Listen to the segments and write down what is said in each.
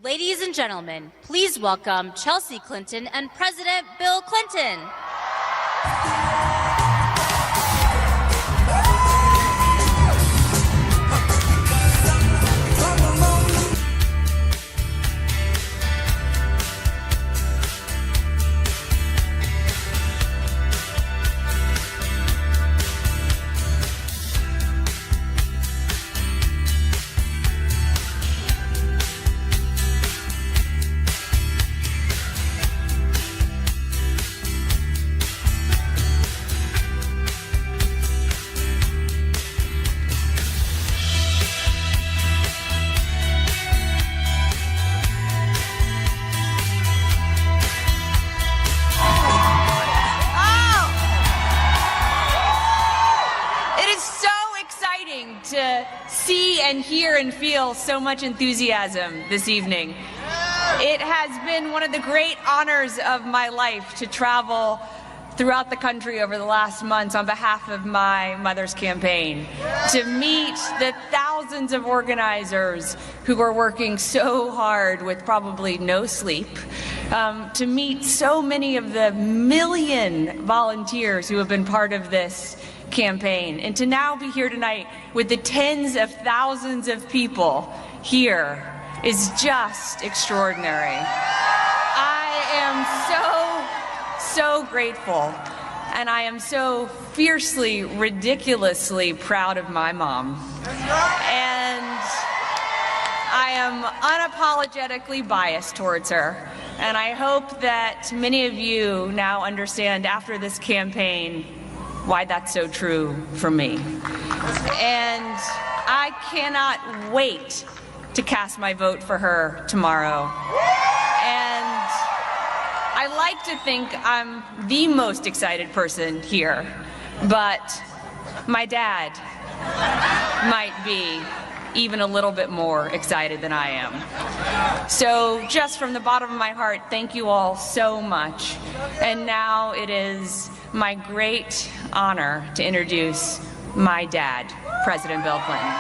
Ladies and gentlemen, please welcome Chelsea Clinton and President Bill Clinton. To see and hear and feel so much enthusiasm this evening. It has been one of the great honors of my life to travel throughout the country over the last months on behalf of my mother's campaign, to meet the thousands of organizers who are working so hard with probably no sleep, to meet so many of the million volunteers who have been part of this campaign, and to now be here tonight with the tens of thousands of people here is just extraordinary. I am so grateful, and I am so fiercely, ridiculously proud of my mom. And I am unapologetically biased towards her. And I hope that many of you now understand after this campaign why that's so true for me. And I cannot wait to cast my vote for her tomorrow. And I like to think I'm the most excited person here, but my dad might be even a little bit more excited than I am. So just from the bottom of my heart, thank you all so much. And now it is my great honor to introduce my dad, President Bill Clinton.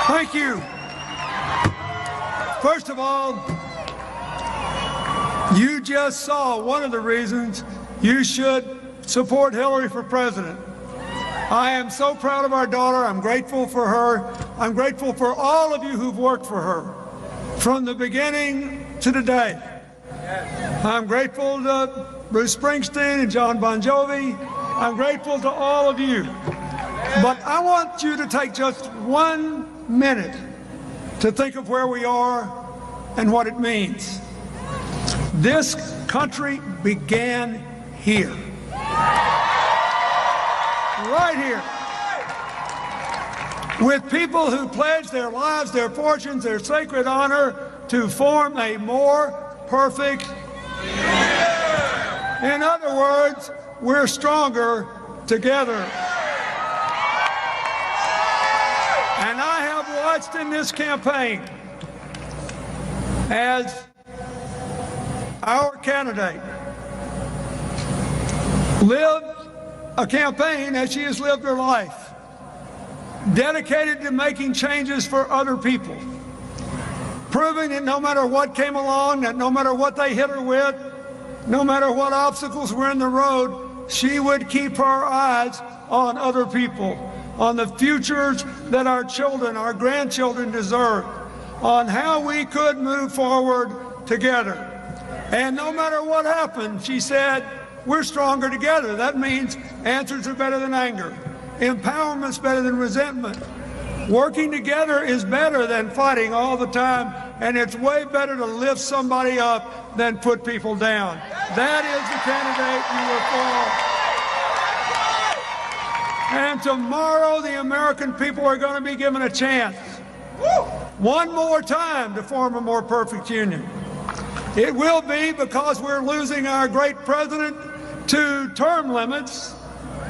Thank you. First of all, you just saw one of the reasons you should support Hillary for president. I am so proud of our daughter. I'm grateful for her. I'm grateful for all of you who've worked for her from the beginning to today. I'm grateful to Bruce Springsteen and John Bon Jovi. I'm grateful to all of you. But I want you to take just 1 minute to think of where we are and what it means. This country began here. Right here. With people who pledged their lives, their fortunes, their sacred honor to form a more perfect. In other words, we're stronger together. And I have watched in this campaign as our candidate lived a campaign as she has lived her life, dedicated to making changes for other people, proving that no matter what came along, that no matter what they hit her with, no matter what obstacles were in the road, she would keep her eyes on other people, on the futures that our children, our grandchildren deserve, on how we could move forward together. And no matter what happened, she said, we're stronger together. That means answers are better than anger. Empowerment's better than resentment. Working together is better than fighting all the time, and it's way better to lift somebody up than put people down. That is the candidate you were for. And tomorrow the American people are going to be given a chance, one more time, to form a more perfect union. It will be because we're losing our great president to term limits.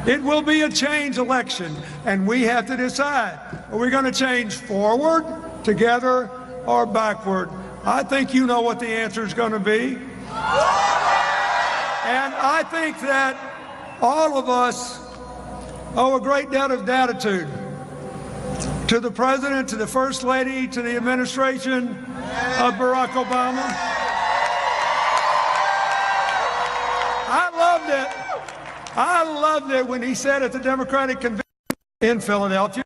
It will be a change election, and we have to decide, are we going to change forward, together, or backward? I think you know what the answer is going to be. And I think that all of us owe a great debt of gratitude to the President, to the First Lady, to the administration of Barack Obama. I loved it when he said at the Democratic Convention in Philadelphia,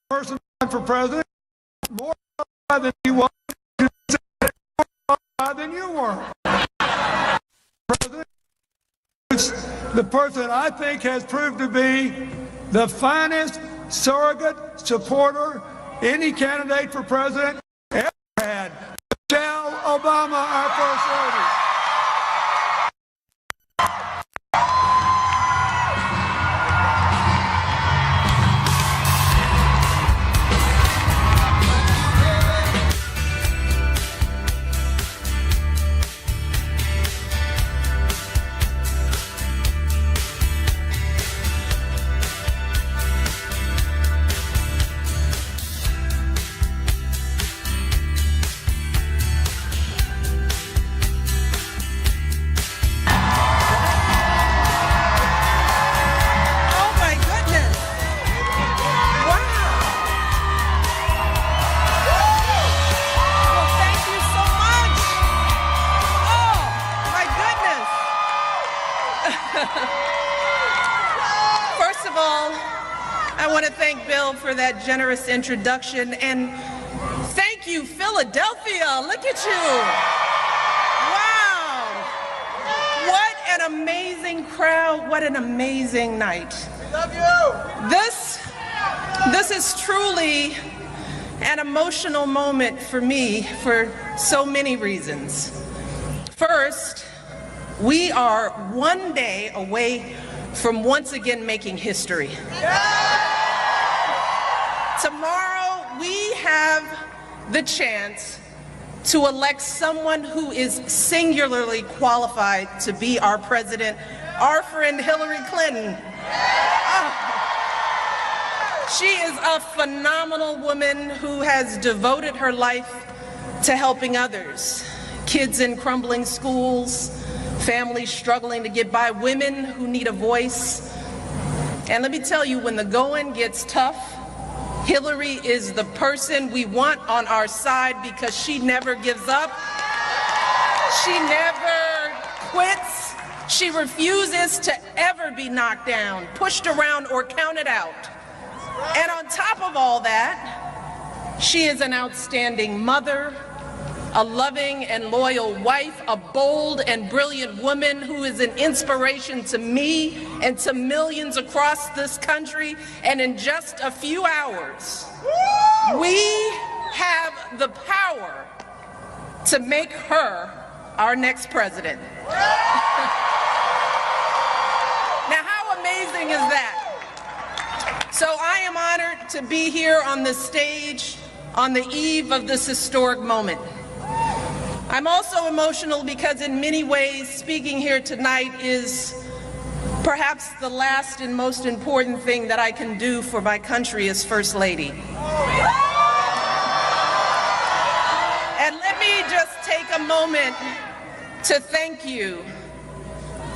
person for president, more than he was, than you were. President, the person I think has proved to be the finest surrogate supporter any candidate for president ever had. Michelle Obama, our First Lady. First of all, I want to thank Bill for that generous introduction, and thank you, Philadelphia. Look at you. Wow. What an amazing crowd. What an amazing night. We love you. This is truly an emotional moment for me for so many reasons. First, we are one day away from once again making history. Tomorrow, we have the chance to elect someone who is singularly qualified to be our president, our friend Hillary Clinton. She is a phenomenal woman who has devoted her life to helping others. Kids in crumbling schools, families struggling to get by, women who need a voice. And let me tell you, when the going gets tough, Hillary is the person we want on our side because she never gives up. She never quits. She refuses to ever be knocked down, pushed around, or counted out. And on top of all that, she is an outstanding mother, a loving and loyal wife, a bold and brilliant woman who is an inspiration to me and to millions across this country. And in just a few hours, we have the power to make her our next president. Now, how amazing is that? So I am honored to be here on the stage on the eve of this historic moment. I'm also emotional because in many ways, speaking here tonight is perhaps the last and most important thing that I can do for my country as First Lady. And let me just take a moment to thank you,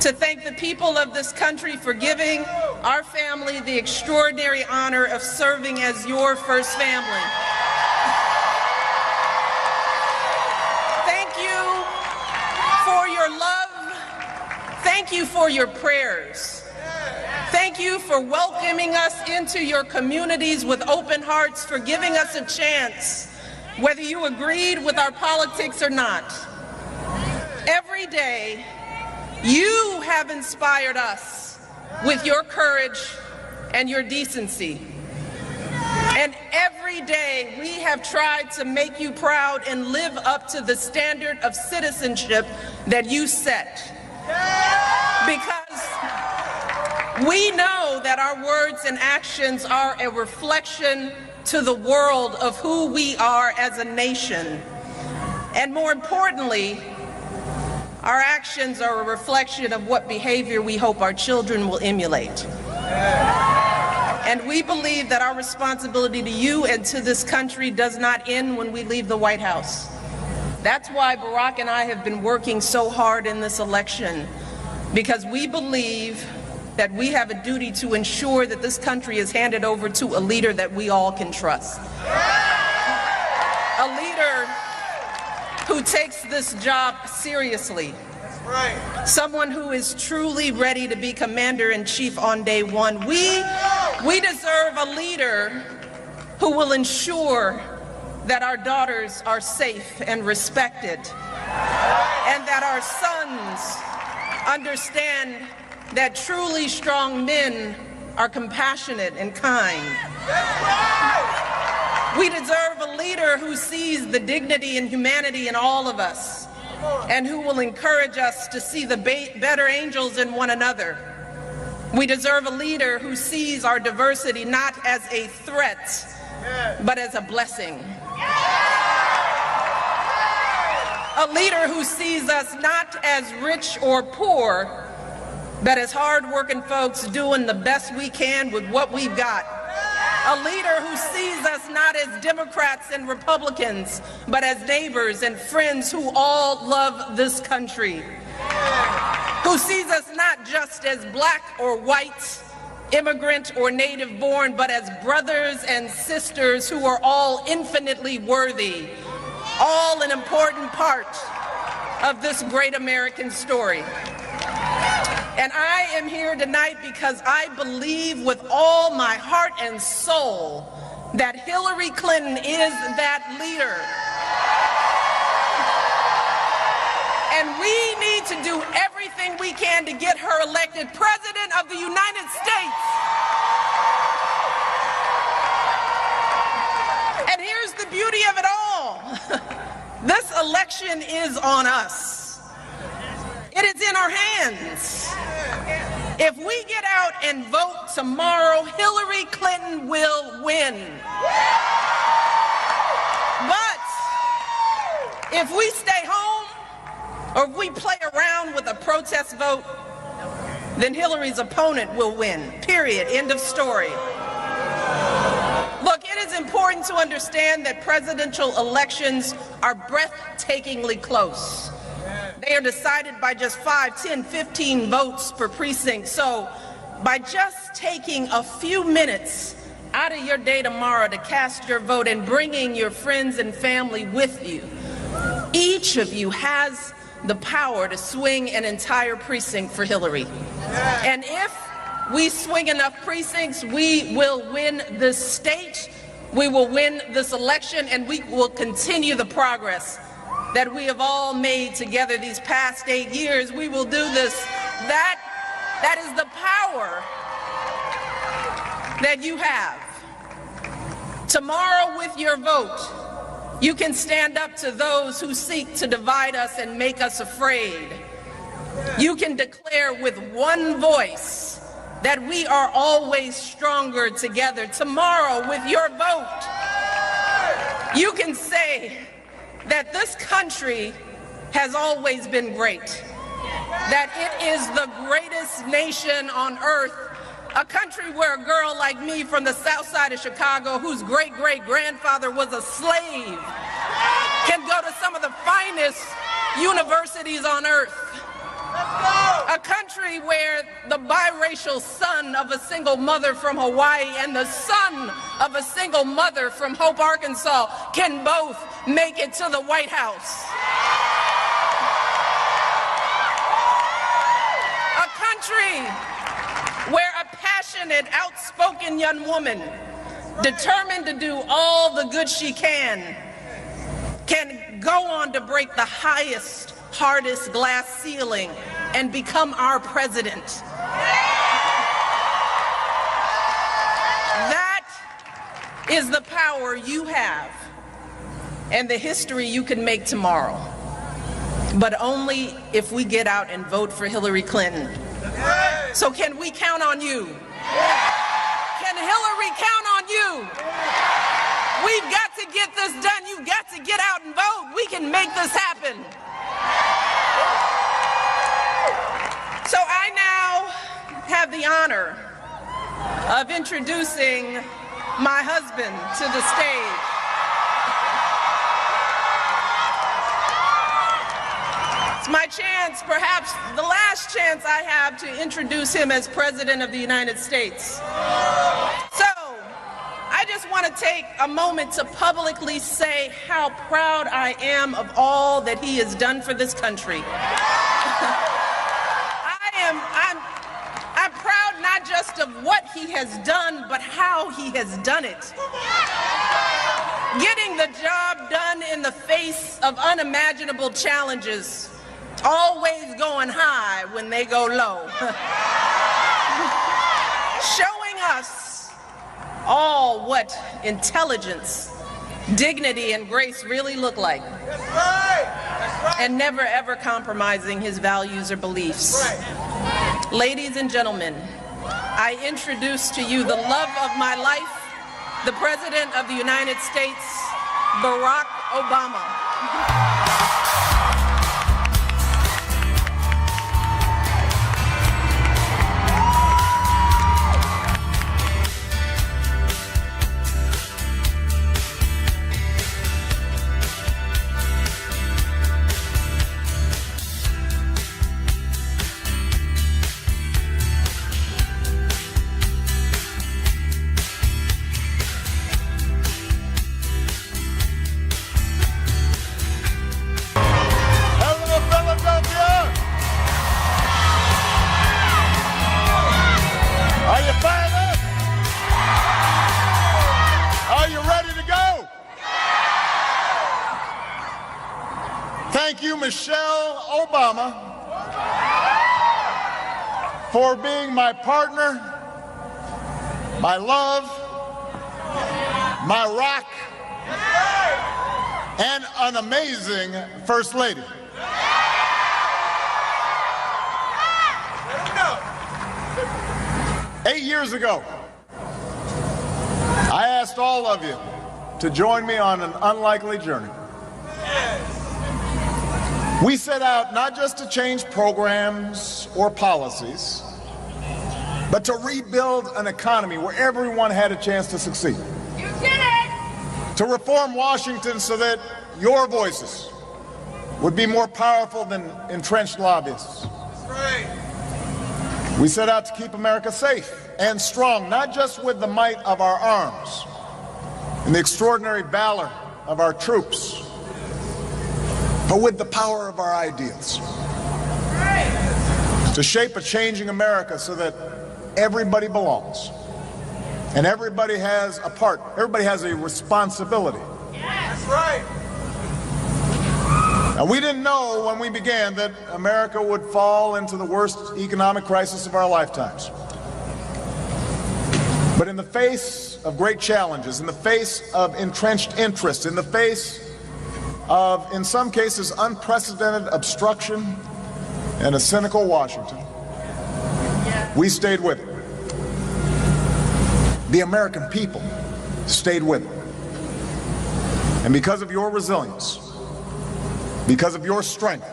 to thank the people of this country for giving our family the extraordinary honor of serving as your first family. Thank you for your love. Thank you for your prayers. Thank you for welcoming us into your communities with open hearts, for giving us a chance, whether you agreed with our politics or not. Every day, you have inspired us with your courage and your decency. And every day we have tried to make you proud and live up to the standard of citizenship that you set. Because we know that our words and actions are a reflection to the world of who we are as a nation. And more importantly, our actions are a reflection of what behavior we hope our children will emulate. And we believe that our responsibility to you and to this country does not end when we leave the White House. That's why Barack and I have been working so hard in this election, because we believe that we have a duty to ensure that this country is handed over to a leader that we all can trust. A leader who takes this job seriously. Someone who is truly ready to be commander-in-chief on day one. We deserve a leader who will ensure that our daughters are safe and respected, and that our sons understand that truly strong men are compassionate and kind. We deserve a leader who sees the dignity and humanity in all of us, and who will encourage us to see the better angels in one another. We deserve a leader who sees our diversity not as a threat, but as a blessing. A leader who sees us not as rich or poor, but as hard-working folks doing the best we can with what we've got. A leader who sees us not as Democrats and Republicans, but as neighbors and friends who all love this country. Who sees us not just as black or white, immigrant or native born, but as brothers and sisters who are all infinitely worthy, all an important part of this great American story. And I am here tonight because I believe with all my heart and soul that Hillary Clinton is that leader. And we need to do everything we can to get her elected President of the United States. And here's the beauty of it all. This election is on us. It is in our hands. If we get out and vote tomorrow, Hillary Clinton will win. But if we stay home, or if we play around with a protest vote, then Hillary's opponent will win. Period. End of story. Look, it is important to understand that presidential elections are breathtakingly close. They are decided by just 5, 10, 15 votes per precinct. So by just taking a few minutes out of your day tomorrow to cast your vote and bringing your friends and family with you, each of you has the power to swing an entire precinct for Hillary. And if we swing enough precincts, we will win this state, we will win this election, and we will continue the progress that we have all made together these past 8 years. We will do this. That is the power that you have. Tomorrow with your vote, you can stand up to those who seek to divide us and make us afraid. You can declare with one voice that we are always stronger together. Tomorrow with your vote, you can say that this country has always been great, that it is the greatest nation on earth, a country where a girl like me from the south side of Chicago, whose great-great-grandfather was a slave, can go to some of the finest universities on earth. A country where the biracial son of a single mother from Hawaii and the son of a single mother from Hope, Arkansas can both make it to the White House. A country where a passionate, outspoken young woman, determined to do all the good she can go on to break the highest, hardest glass ceiling and become our president. That is the power you have and the history you can make tomorrow. But only if we get out and vote for Hillary Clinton. So can we count on you? Can Hillary count on you? We've got to get this done. You've got to get out and vote. We can make this happen. So I now have the honor of introducing my husband to the stage. It's my chance, perhaps the last chance I have to introduce him as President of the United States. So, I just want to take a moment to publicly say how proud I am of all that he has done for this country. I'm proud not just of what he has done, but how he has done it. Getting the job done in the face of unimaginable challenges, always going high when they go low. Showing us all what intelligence, dignity, and grace really look like. That's right. That's right. And never ever compromising his values or beliefs. That's right. Ladies and gentlemen, I introduce to you the love of my life, the President of the United States, Barack Obama. Thank you, Michelle Obama, for being my partner, my love, my rock, and an amazing First Lady. 8 years ago, I asked all of you to join me on an unlikely journey. We set out not just to change programs or policies, but to rebuild an economy where everyone had a chance to succeed. You did it! To reform Washington so that your voices would be more powerful than entrenched lobbyists. That's right. We set out to keep America safe and strong, not just with the might of our arms and the extraordinary valor of our troops, but with the power of our ideals. To shape a changing America so that everybody belongs and everybody has a part, everybody has a responsibility. Yes. That's right. Now, we didn't know when we began that America would fall into the worst economic crisis of our lifetimes. But in the face of great challenges, in the face of entrenched interests, in the face of, in some cases, unprecedented obstruction and a cynical Washington, we stayed with it. The American people stayed with it. And because of your resilience, because of your strength,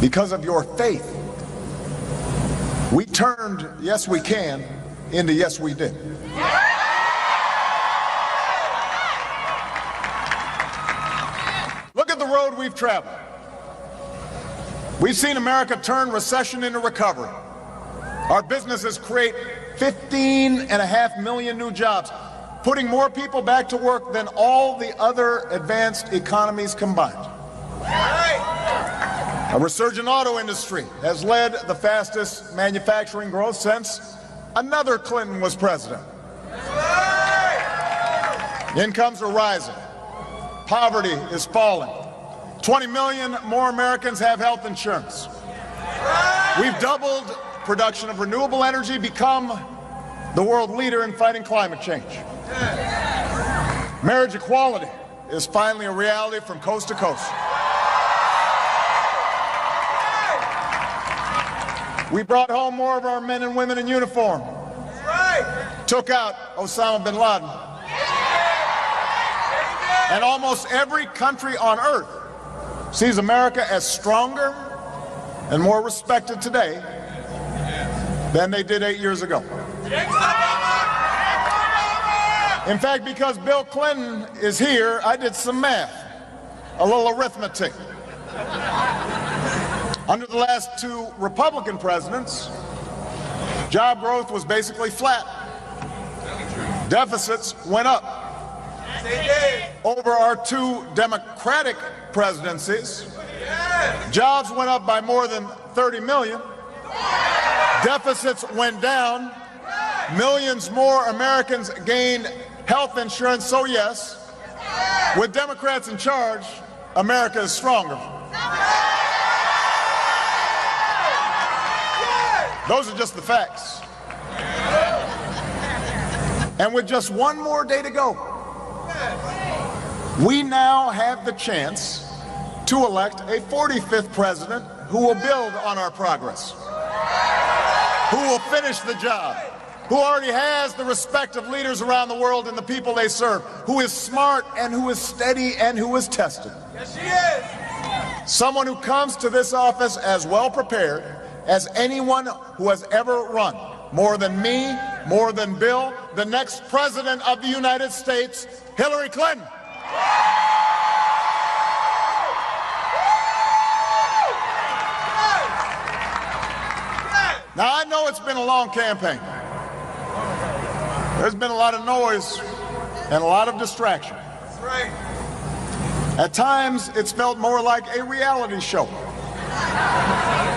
because of your faith, we turned yes we can into yes we did. Look at the road we've traveled. We've seen America turn recession into recovery. Our businesses create 15.5 million new jobs, putting more people back to work than all the other advanced economies combined. A resurgent auto industry has led the fastest manufacturing growth since another Clinton was president. Incomes are rising. Poverty is falling. 20 million more Americans have health insurance. We've doubled production of renewable energy, become the world leader in fighting climate change. Marriage equality is finally a reality from coast to coast. We brought home more of our men and women in uniform. Took out Osama bin Laden. And almost every country on earth sees America as stronger and more respected today than they did 8 years ago. In fact, because Bill Clinton is here, I did some math, a little arithmetic. Under the last two Republican presidents, job growth was basically flat. Deficits went up. Over our two Democratic presidencies, jobs went up by more than 30 million. Deficits went down. Millions more Americans gained health insurance. So yes, with Democrats in charge, America is stronger. Those are just the facts. And with just one more day to go, we now have the chance to elect a 45th president who will build on our progress, who will finish the job, who already has the respect of leaders around the world and the people they serve, who is smart and who is steady and who is tested. Yes, she is. Someone who comes to this office as well prepared as anyone who has ever run. More than me, more than Bill, the next president of the United States, Hillary Clinton. Now, I know it's been a long campaign. There's been a lot of noise and a lot of distraction. That's right. At times, it's felt more like a reality show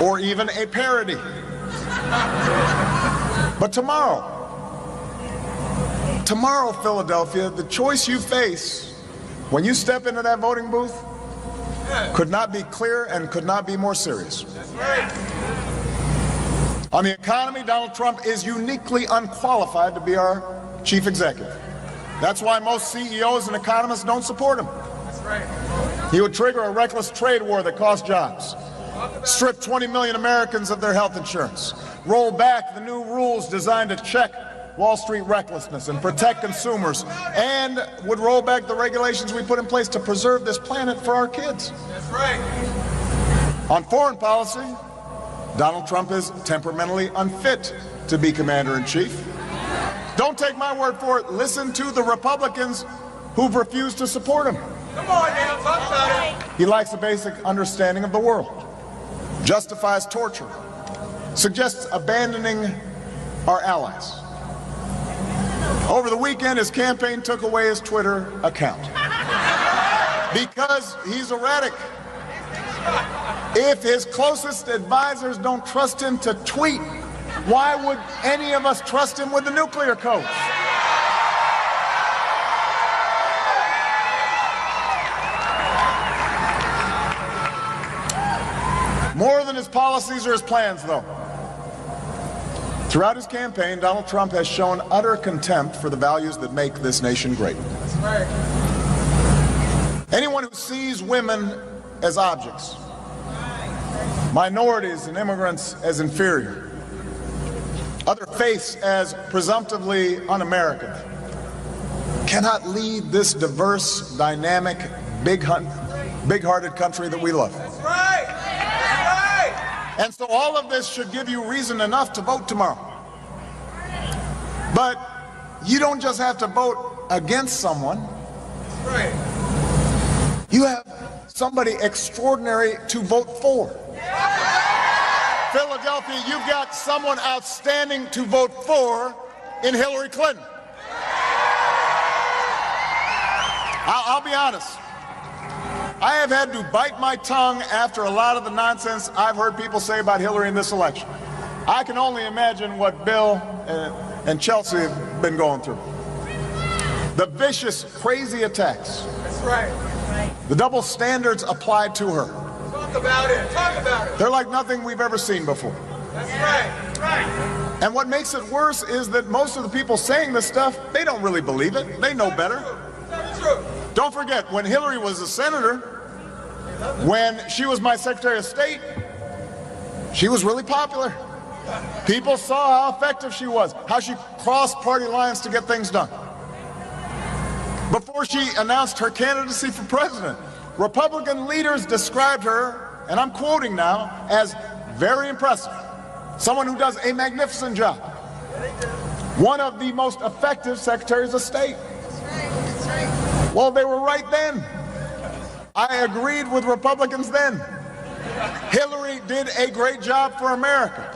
or even a parody. But tomorrow, Philadelphia, the choice you face when you step into that voting booth could not be clearer and could not be more serious. That's right. On the economy, Donald Trump is uniquely unqualified to be our chief executive. That's why most CEOs and economists don't support him. That's right. He would trigger a reckless trade war that costs jobs, strip 20 million Americans of their health insurance, roll back the new rules designed to check Wall Street recklessness and protect consumers, and would roll back the regulations we put in place to preserve this planet for our kids. That's right. On foreign policy, Donald Trump is temperamentally unfit to be commander-in-chief. Don't take my word for it. Listen to the Republicans who've refused to support him. Come on now, talk about it. He lacks a basic understanding of the world, justifies torture, suggests abandoning our allies. Over the weekend, his campaign took away his Twitter account because he's erratic. If his closest advisors don't trust him to tweet, why would any of us trust him with the nuclear codes? More than his policies or his plans, though. Throughout his campaign, Donald Trump has shown utter contempt for the values that make this nation great. That's right. Anyone who sees women as objects, minorities and immigrants as inferior, other faiths as presumptively un-American, cannot lead this diverse, dynamic, big-hearted country that we love. That's right. That's right. And so all of this should give you reason enough to vote tomorrow. But you don't just have to vote against someone. That's right. You have somebody extraordinary to vote for. Philadelphia, you've got someone outstanding to vote for in Hillary Clinton. I'll be honest. I have had to bite my tongue after a lot of the nonsense I've heard people say about Hillary in this election. I can only imagine what Bill and Chelsea have been going through. The vicious, crazy attacks. That's right. The double standards applied to her. Talk about it. Talk about it. They're like nothing we've ever seen before. That's right. That's right. And what makes it worse is that most of the people saying this stuff, they don't really believe it. They know better. That's true. Don't forget, when Hillary was a senator, when she was my Secretary of State, she was really popular. People saw how effective she was, how she crossed party lines to get things done. Before she announced her candidacy for president, Republican leaders described her, and I'm quoting now, as very impressive. Someone who does a magnificent job. One of the most effective secretaries of state. Well, they were right then. I agreed with Republicans then. Hillary did a great job for America.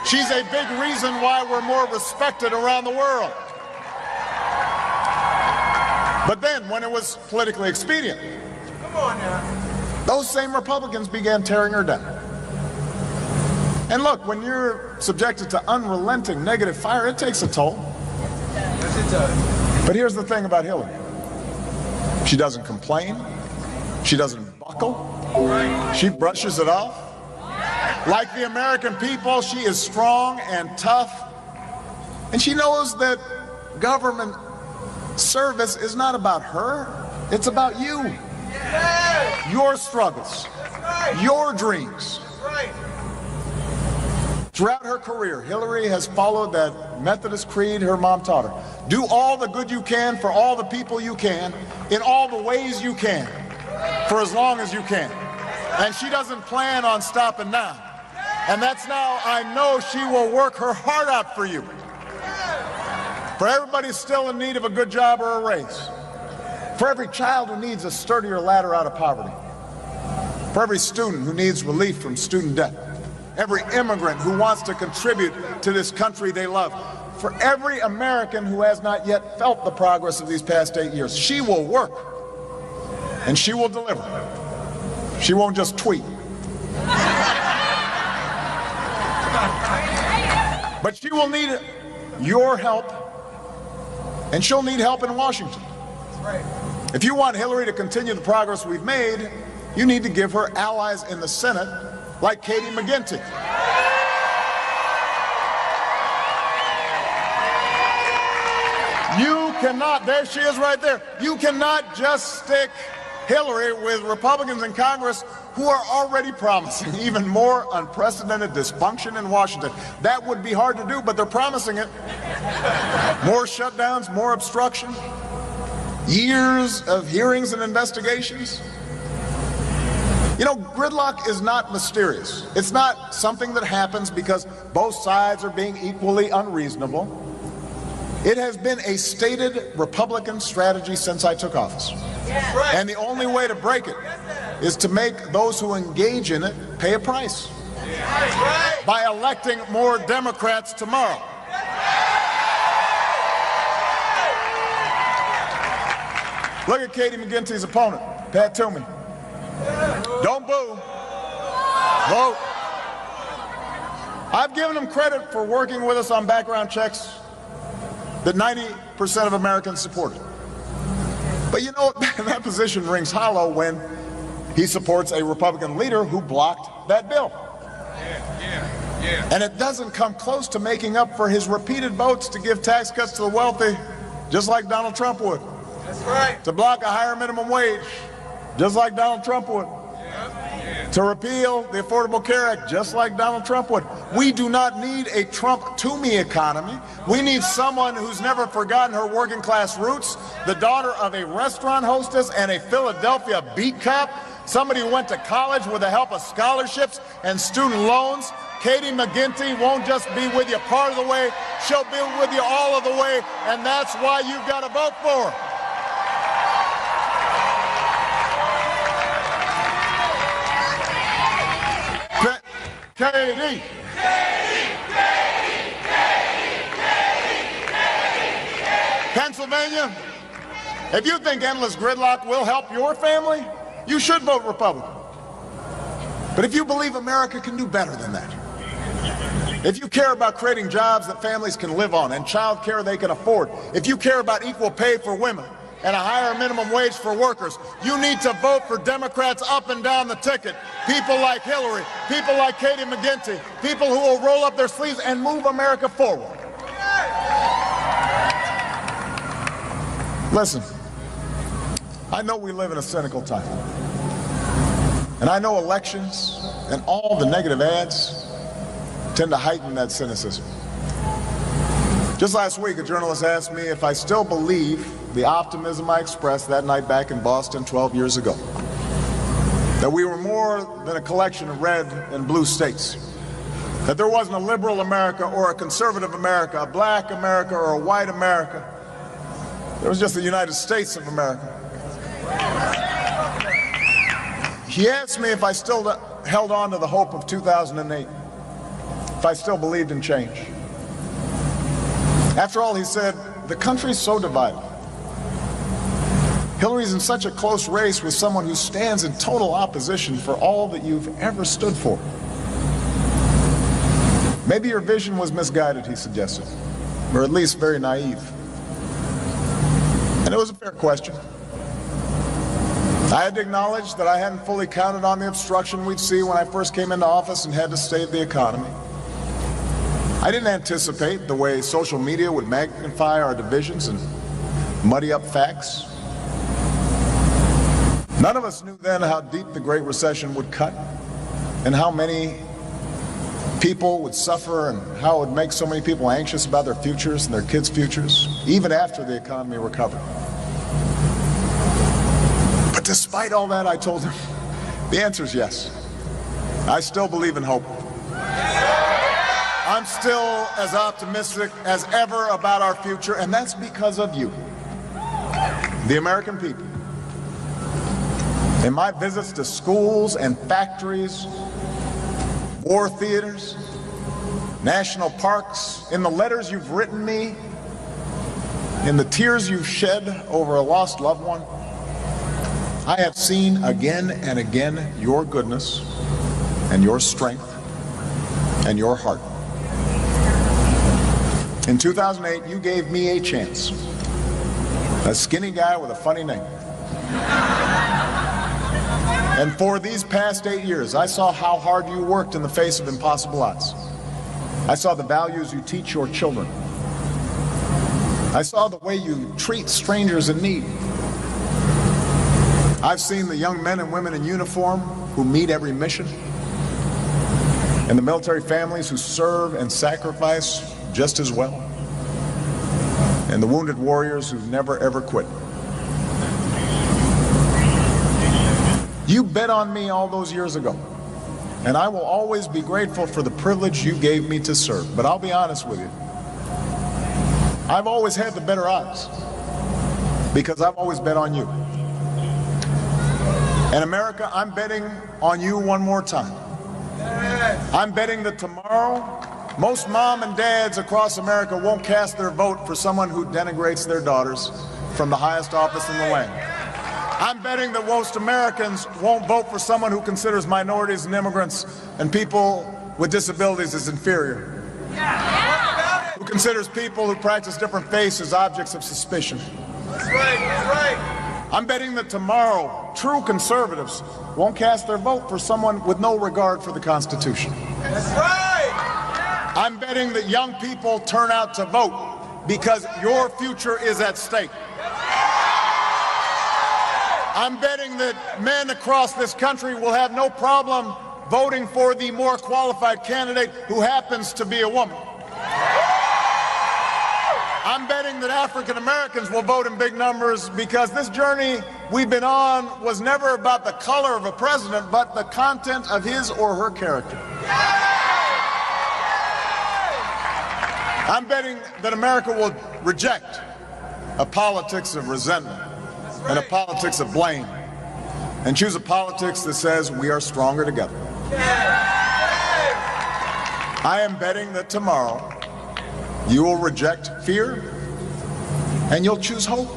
She's a big reason why we're more respected around the world. But then, when it was politically expedient, Come on now. those same Republicans began tearing her down. And look, when you're subjected to unrelenting negative fire, it takes a toll. Yes, it does. But here's the thing about Hillary. She doesn't complain. She doesn't buckle. She brushes it off. Like the American people, she is strong and tough. And she knows that government service is not about her. It's about you. Your struggles. Your dreams. Right. Throughout her career, Hillary has followed that Methodist creed her mom taught her. Do all the good you can for all the people you can, in all the ways you can, for as long as you can. And she doesn't plan on stopping now. And that's now, I know she will work her heart out for you. For everybody still in need of a good job or a raise. For every child who needs a sturdier ladder out of poverty. For every student who needs relief from student debt. Every immigrant who wants to contribute to this country they love. For every American who has not yet felt the progress of these past 8 years. She will work. And she will deliver. She won't just tweet. But she will need your help, and she'll need help in Washington. If you want Hillary to continue the progress we've made, you need to give her allies in the Senate like Katie McGinty. You cannot, there she is right there, you cannot just stick Hillary with Republicans in Congress who are already promising even more unprecedented dysfunction in Washington. That would be hard to do, but they're promising it. More shutdowns, more obstruction, years of hearings and investigations. You know, gridlock is not mysterious. It's not something that happens because both sides are being equally unreasonable. It has been a stated Republican strategy since I took office. And the only way to break it is to make those who engage in it pay a price by electing more Democrats tomorrow. Look at Katie McGinty's opponent, Pat Toomey. Don't boo. Vote. I've given him credit for working with us on background checks that 90% of Americans supported. But you know, that position rings hollow when he supports a Republican leader who blocked that bill. And it doesn't come close to making up for his repeated votes to give tax cuts to the wealthy, just like Donald Trump would. That's right. To block a higher minimum wage, just like Donald Trump would. To repeal the Affordable Care Act, just like Donald Trump would. We do not need a Trump-to-me economy. We need someone who's never forgotten her working class roots, the daughter of a restaurant hostess and a Philadelphia beat cop, somebody who went to college with the help of scholarships and student loans. Katie McGinty won't just be with you part of the way, she'll be with you all of the way, and that's why you've got to vote for her. Katie. Pennsylvania, if you think endless gridlock will help your family, you should vote Republican. But if you believe America can do better than that, if you care about creating jobs that families can live on and child care they can afford, if you care about equal pay for women and a higher minimum wage for workers, you need to vote for Democrats up and down the ticket. People like Hillary, people like Katie McGinty, people who will roll up their sleeves and move America forward. Listen, I know we live in a cynical time. And I know elections and all the negative ads tend to heighten that cynicism. Just last week, a journalist asked me if I still believe the optimism I expressed that night back in Boston 12 years ago. That we were more than a collection of red and blue states. That there wasn't a liberal America or a conservative America, a black America or a white America. There was just the United States of America. He asked me if I still held on to the hope of 2008, if I still believed in change. After all, he said, the country's so divided. Hillary's in such a close race with someone who stands in total opposition for all that you've ever stood for. Maybe your vision was misguided, he suggested, or at least very naive. And it was a fair question. I had to acknowledge that I hadn't fully counted on the obstruction we'd see when I first came into office and had to save the economy. I didn't anticipate the way social media would magnify our divisions and muddy up facts. None of us knew then how deep the Great Recession would cut and how many people would suffer and how it would make so many people anxious about their futures and their kids' futures, even after the economy recovered. But despite all that, I told him, the answer is yes. I still believe in hope. I'm still as optimistic as ever about our future, and that's because of you, the American people. In my visits to schools and factories, war theaters, national parks, in the letters you've written me, in the tears you've shed over a lost loved one, I have seen again and again your goodness and your strength and your heart. In 2008, you gave me a chance, a skinny guy with a funny name. And for these past 8 years, I saw how hard you worked in the face of impossible odds. I saw the values you teach your children. I saw the way you treat strangers in need. I've seen the young men and women in uniform who meet every mission, and the military families who serve and sacrifice just as well, and the wounded warriors who never ever quit. You bet on me all those years ago, and I will always be grateful for the privilege you gave me to serve. But I'll be honest with you, I've always had the better odds because I've always bet on you. And America, I'm betting on you one more time. I'm betting that tomorrow, most mom and dads across America won't cast their vote for someone who denigrates their daughters from the highest office in the land. I'm betting that most Americans won't vote for someone who considers minorities and immigrants and people with disabilities as inferior. Who considers people who practice different faiths as objects of suspicion. That's right, that's right. I'm betting that tomorrow, true conservatives won't cast their vote for someone with no regard for the Constitution. That's right. I'm betting that young people turn out to vote because your future is at stake. I'm betting that men across this country will have no problem voting for the more qualified candidate who happens to be a woman. I'm betting that African Americans will vote in big numbers because this journey we've been on was never about the color of a president, but the content of his or her character. I'm betting that America will reject a politics of resentment and a politics of blame, and choose a politics that says we are stronger together. I am betting that tomorrow you will reject fear and you'll choose hope.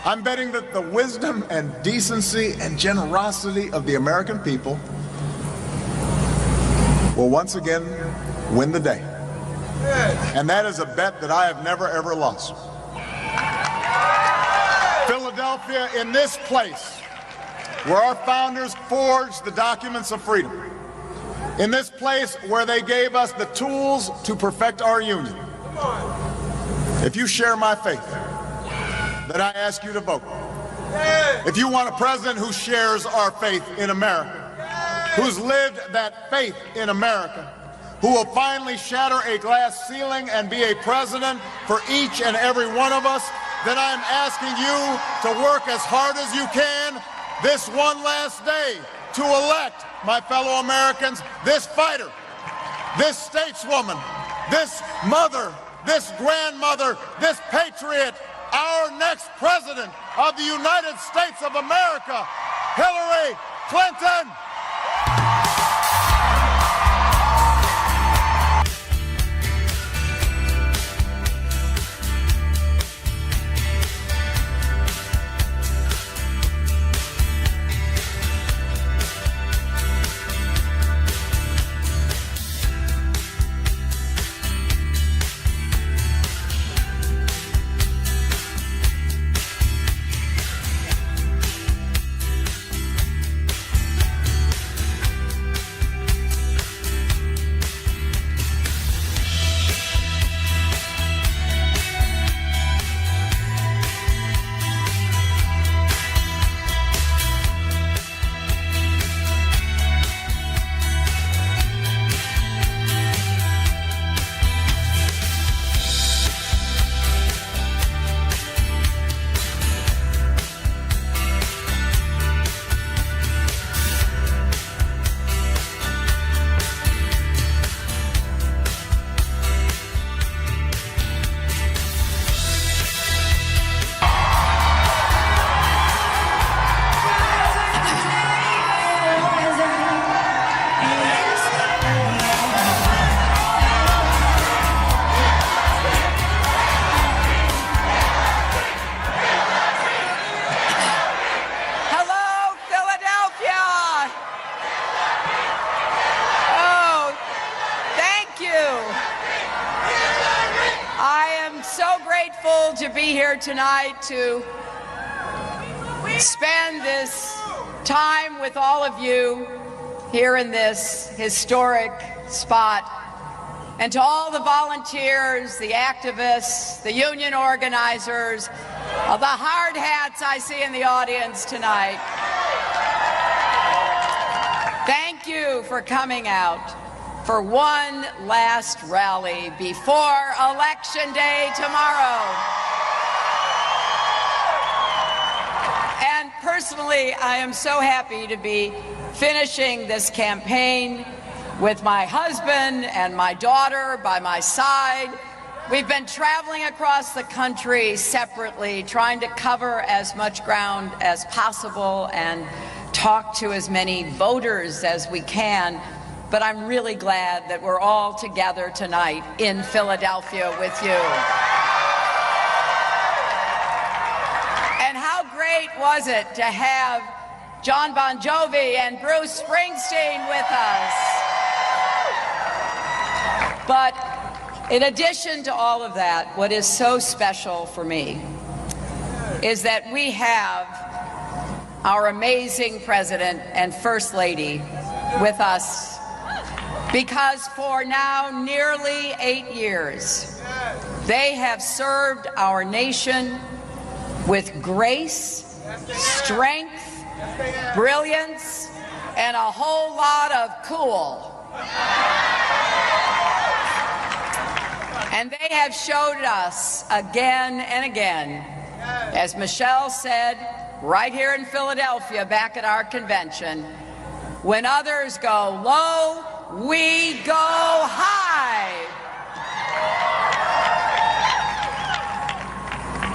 I'm betting that the wisdom and decency and generosity of the American people will once again win the day. And that is a bet that I have never ever lost. Philadelphia, in this place where our founders forged the documents of freedom, in this place where they gave us the tools to perfect our union, if you share my faith, then I ask you to vote. If you want a president who shares our faith in America, who's lived that faith in America, who will finally shatter a glass ceiling and be a president for each and every one of us, then I'm asking you to work as hard as you can this one last day to elect, my fellow Americans, this fighter, this stateswoman, this mother, this grandmother, this patriot, our next president of the United States of America, Hillary Clinton. so grateful to be here tonight to spend this time with all of you here in this historic spot. And to all the volunteers, the activists, the union organizers, the hard hats I see in the audience tonight, thank you for coming out for one last rally before Election Day tomorrow. And personally, I am so happy to be finishing this campaign with my husband and my daughter by my side. We've been traveling across the country separately, trying to cover as much ground as possible and talk to as many voters as we can. But I'm really glad that we're all together tonight in Philadelphia with you. And how great was it to have John Bon Jovi and Bruce Springsteen with us. But in addition to all of that, what is so special for me is that we have our amazing President and First Lady with us, because for now nearly 8 years, they have served our nation with grace, strength, brilliance, and a whole lot of cool. And they have showed us again and again, as Michelle said right here in Philadelphia back at our convention, when others go low, we go high.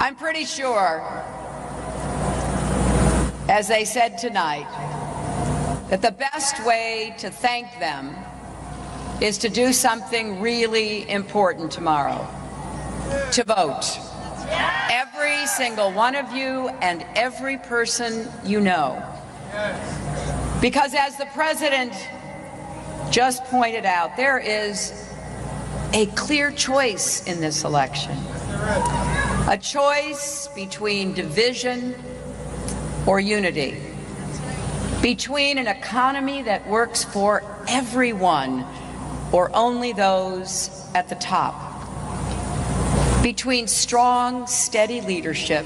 I'm pretty sure, as they said tonight, that the best way to thank them is to do something really important tomorrow, to vote. Every single one of you and every person you know. Because as the President just pointed out, there is a clear choice in this election. A choice between division or unity. Between an economy that works for everyone or only those at the top. Between strong, steady leadership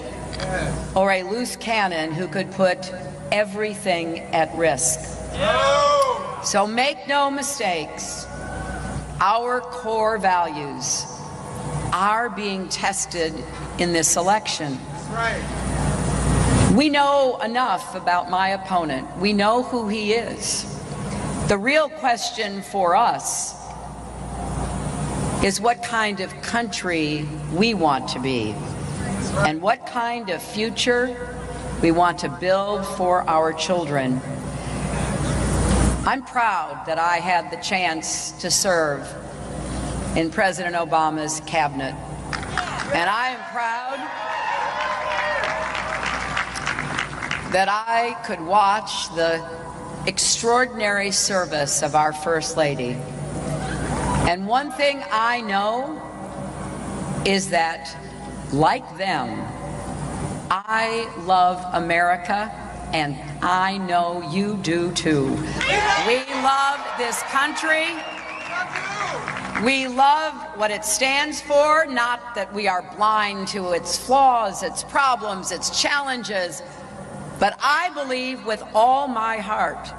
or a loose cannon who could put everything at risk. So make no mistakes, our core values are being tested in this election. We know enough about my opponent. We know who he is. The real question for us is what kind of country we want to be and what kind of future we want to build for our children. I'm proud that I had the chance to serve in President Obama's cabinet. And I am proud that I could watch the extraordinary service of our First Lady. And one thing I know is that, like them, I love America, and I know you do too. We love this country. We love what it stands for, not that we are blind to its flaws, its problems, its challenges, but I believe with all my heart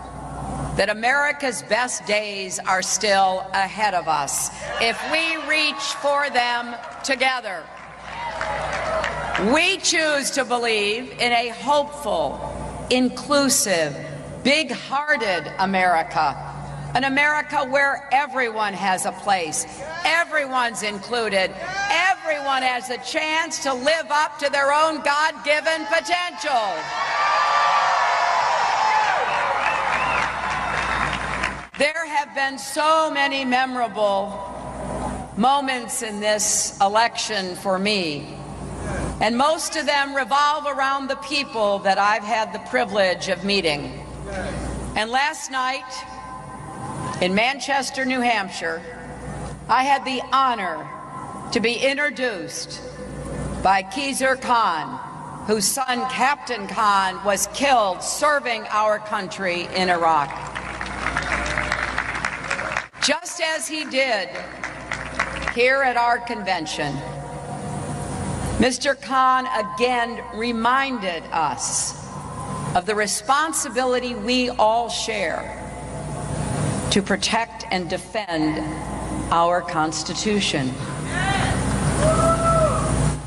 that America's best days are still ahead of us if we reach for them together. We choose to believe in a hopeful, inclusive, big-hearted America, an America where everyone has a place, everyone's included, everyone has a chance to live up to their own God-given potential. There have been so many memorable moments in this election for me, and most of them revolve around the people that I've had the privilege of meeting. And last night in Manchester, New Hampshire, I had the honor to be introduced by Khizr Khan, whose son Captain Khan was killed serving our country in Iraq. Just as he did here at our convention, Mr. Khan again reminded us of the responsibility we all share to protect and defend our Constitution.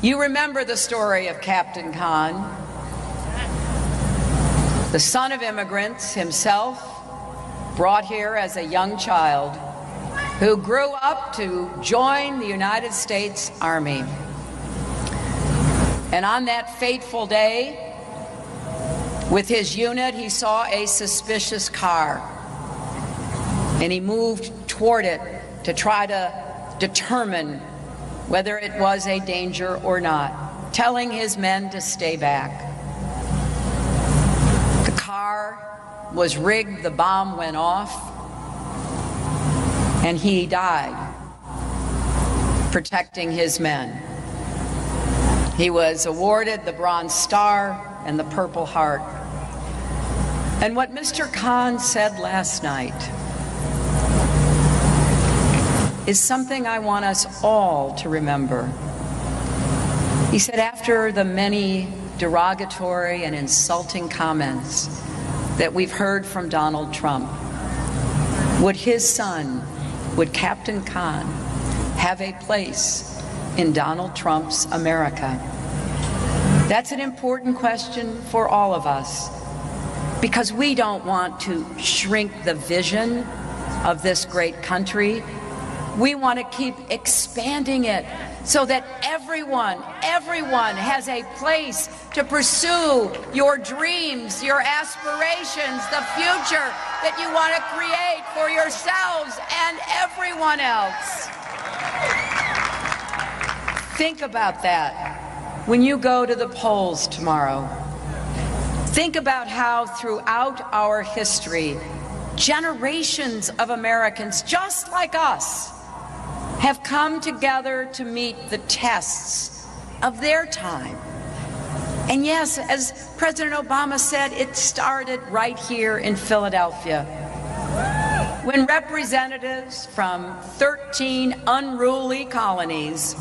You remember the story of Captain Khan, the son of immigrants himself, brought here as a young child, who grew up to join the United States Army. And on that fateful day, with his unit, he saw a suspicious car, and he moved toward it to try to determine whether it was a danger or not, telling his men to stay back. The car was rigged, the bomb went off, and he died protecting his men. He was awarded the Bronze Star and the Purple Heart. And what Mr. Khan said last night is something I want us all to remember. He said, after the many derogatory and insulting comments that we've heard from Donald Trump, would his son, would Captain Khan, have a place in Donald Trump's America? That's an important question for all of us, because we don't want to shrink the vision of this great country. We want to keep expanding it so that everyone has a place to pursue your dreams, your aspirations, the future that you want to create for yourselves and everyone else. Think about that when you go to the polls tomorrow. Think about how throughout our history, generations of Americans just like us have come together to meet the tests of their time. And yes, as President Obama said, it started right here in Philadelphia, when representatives from 13 unruly colonies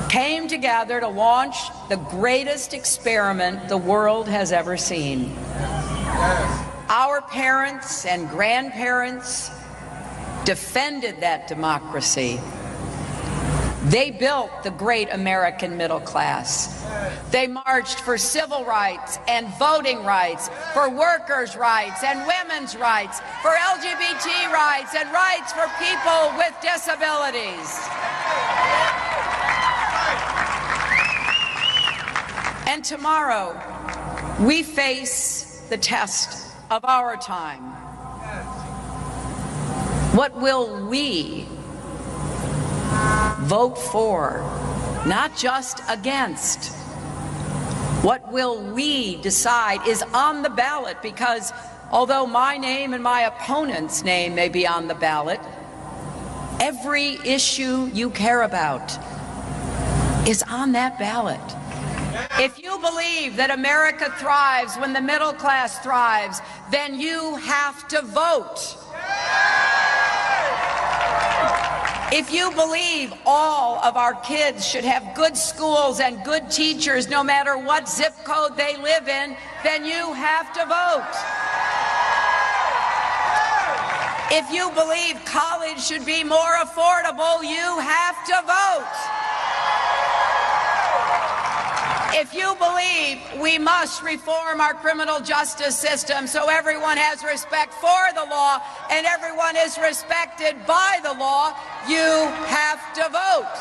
came together to launch the greatest experiment the world has ever seen. Our parents and grandparents defended that democracy. They built the great American middle class. They marched for civil rights and voting rights, for workers' rights and women's rights, for LGBT rights and rights for people with disabilities. And tomorrow, we face the test of our time. What will we vote for, not just against? What will we decide is on the ballot? Because although my name and my opponent's name may be on the ballot, every issue you care about is on that ballot. If you believe that America thrives when the middle class thrives, then you have to vote. If you believe all of our kids should have good schools and good teachers no matter what zip code they live in, then you have to vote. If you believe college should be more affordable, you have to vote. If you believe we must reform our criminal justice system so everyone has respect for the law and everyone is respected by the law, you have to vote.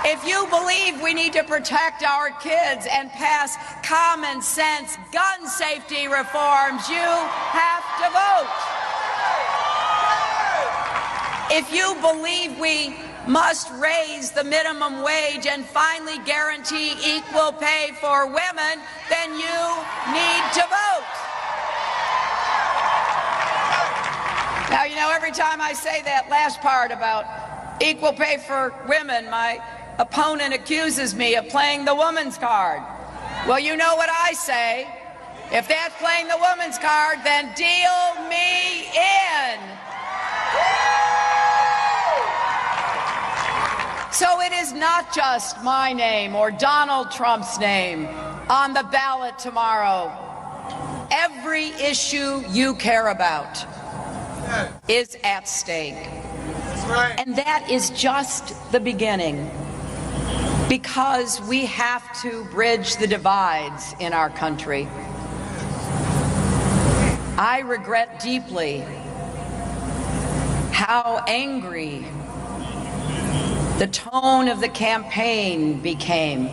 If you believe we need to protect our kids and pass common sense gun safety reforms, you have to vote. If you believe we must raise the minimum wage and finally guarantee equal pay for women, then you need to vote. Now, you know, every time I say that last part about equal pay for women, my opponent accuses me of playing the woman's card. Well, you know what I say. If that's playing the woman's card, then deal me in. So it is not just my name or Donald Trump's name on the ballot tomorrow. Every issue you care about is at stake. And that is just the beginning, because we have to bridge the divides in our country. I regret deeply how angry the tone of the campaign became.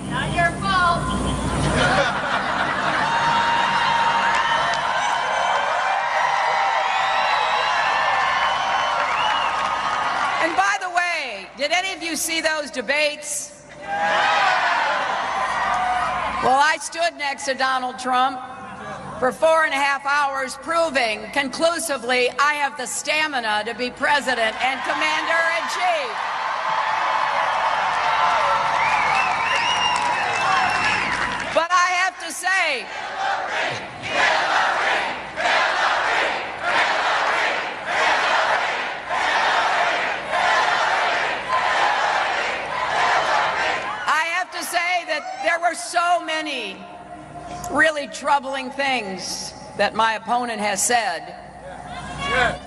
Not your fault. And by the way, did any of you see those debates? Well, I stood next to Donald Trump for 4.5 hours, proving conclusively I have the stamina to be president and commander-in-chief. But I have to say, there were so many really troubling things that my opponent has said.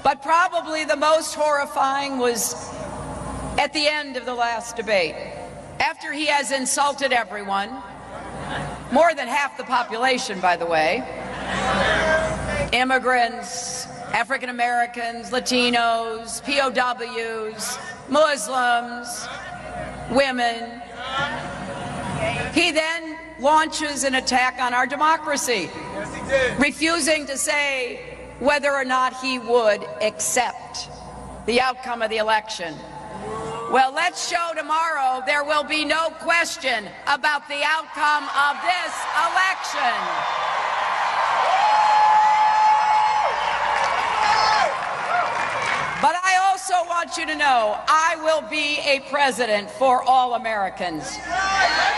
But probably the most horrifying was at the end of the last debate, after he has insulted everyone, more than half the population, by the way, immigrants, African Americans, Latinos, POWs, Muslims, women. He then launches an attack on our democracy, refusing to say whether or not he would accept the outcome of the election. Well, let's show tomorrow there will be no question about the outcome of this election. But I also want you to know I will be a president for all Americans.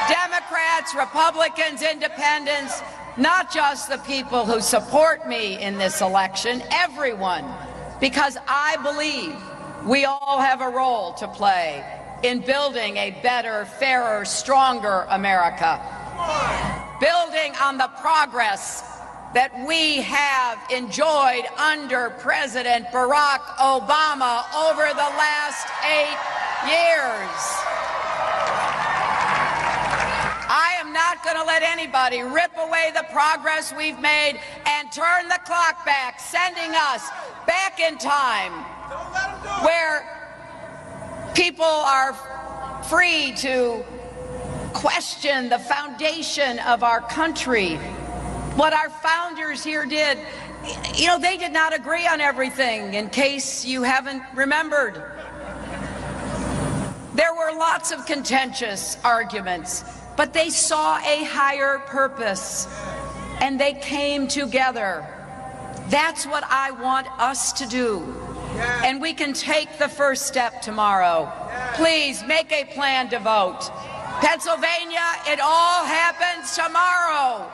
Democrats, Republicans, Independents, not just the people who support me in this election, everyone, because I believe we all have a role to play in building a better, fairer, stronger America, building on the progress that we have enjoyed under President Barack Obama over the last 8 years. I am not going to let anybody rip away the progress we've made and turn the clock back, sending us back in time where people are free to question the foundation of our country. What our founders here did, you know, they did not agree on everything, in case you haven't remembered. There were lots of contentious arguments, but they saw a higher purpose, and they came together. That's what I want us to do. And we can take the first step tomorrow. Please make a plan to vote. Pennsylvania, it all happens tomorrow.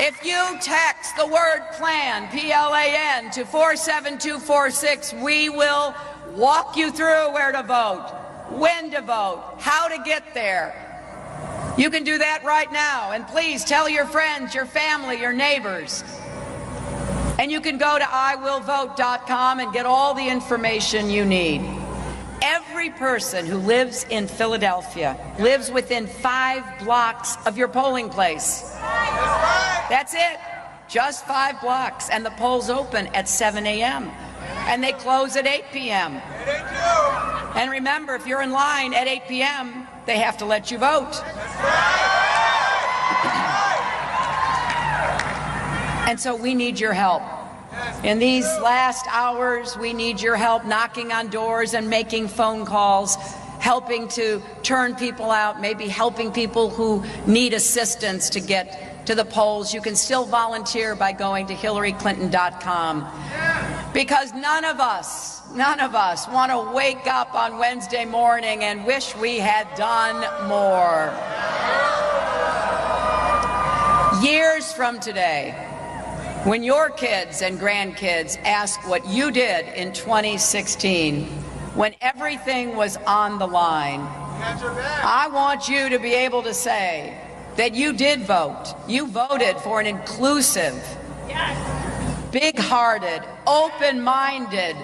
If you text the word PLAN, P-L-A-N, to 47246, we will walk you through where to vote, when to vote, how to get there. You can do that right now. And please tell your friends, your family, your neighbors. And you can go to iwillvote.com and get all the information you need. Every person who lives in Philadelphia lives within 5 blocks of your polling place. That's it. Just 5 blocks. And the polls open at 7 a.m. and they close at 8 p.m. And remember, if you're in line at 8 p.m., they have to let you vote. And so we need your help. In these last hours, we need your help knocking on doors and making phone calls, helping to turn people out, maybe helping people who need assistance to to the polls. You can still volunteer by going to HillaryClinton.com. Because none of us want to wake up on Wednesday morning and wish we had done more. Years from today, when your kids and grandkids ask what you did in 2016, when everything was on the line, I want you to be able to say that you did vote. You voted for an inclusive, big-hearted, open-minded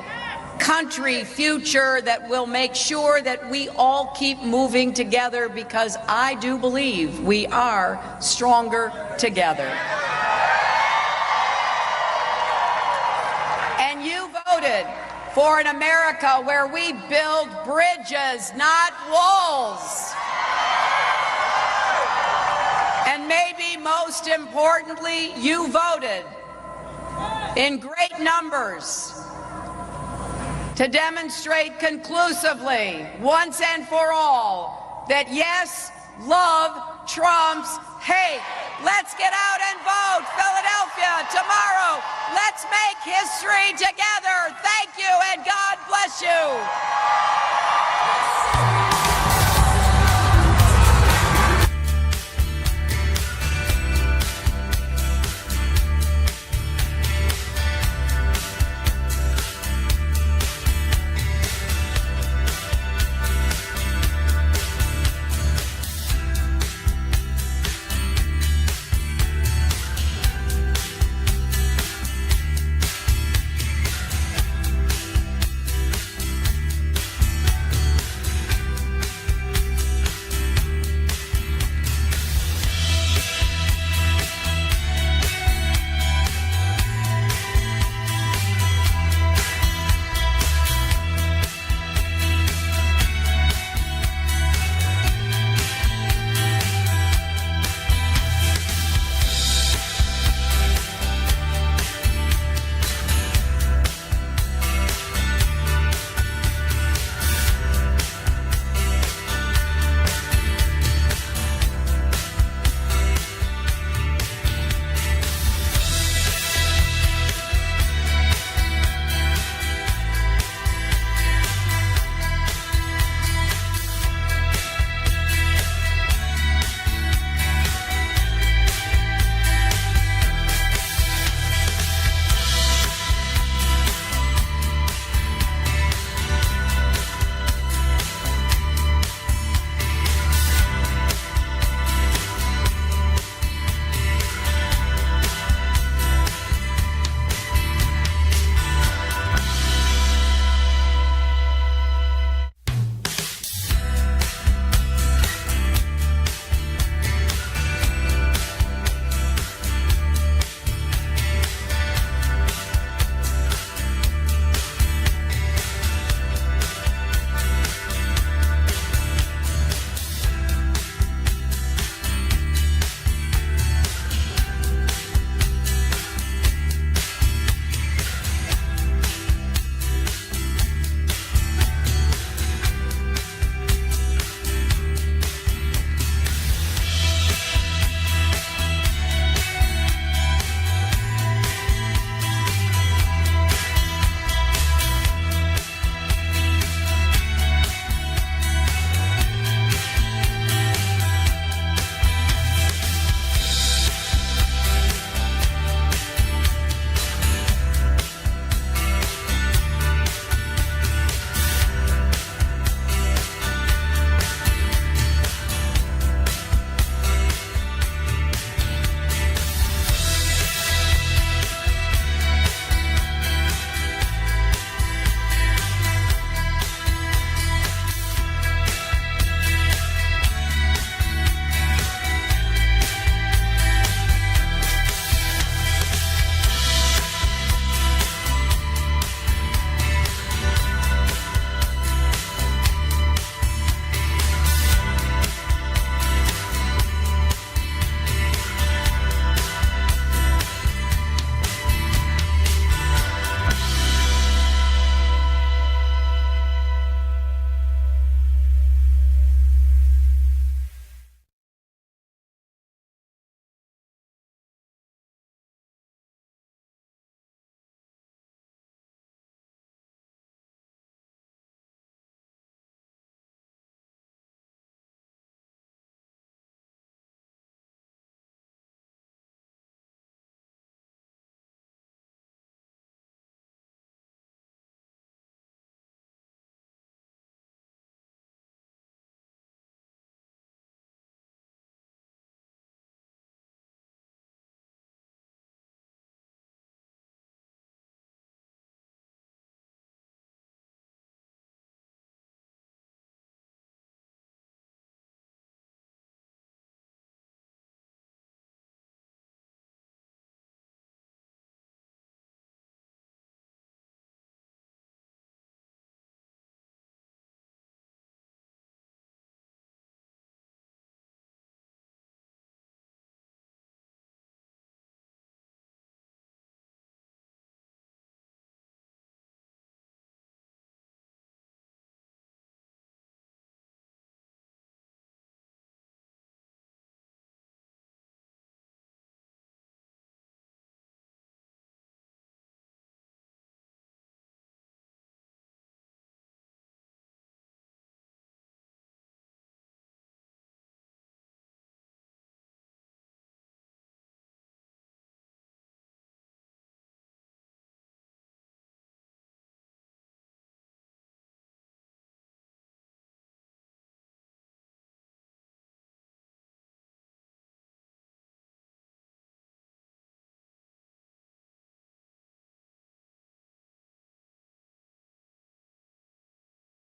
country future that will make sure that we all keep moving together, because I do believe we are stronger together. And you voted for an America where we build bridges, not walls. And maybe most importantly, you voted in great numbers to demonstrate conclusively, once and for all, that yes, love trumps hate. Let's get out and vote. Philadelphia, tomorrow, let's make history together. Thank you, and God bless you.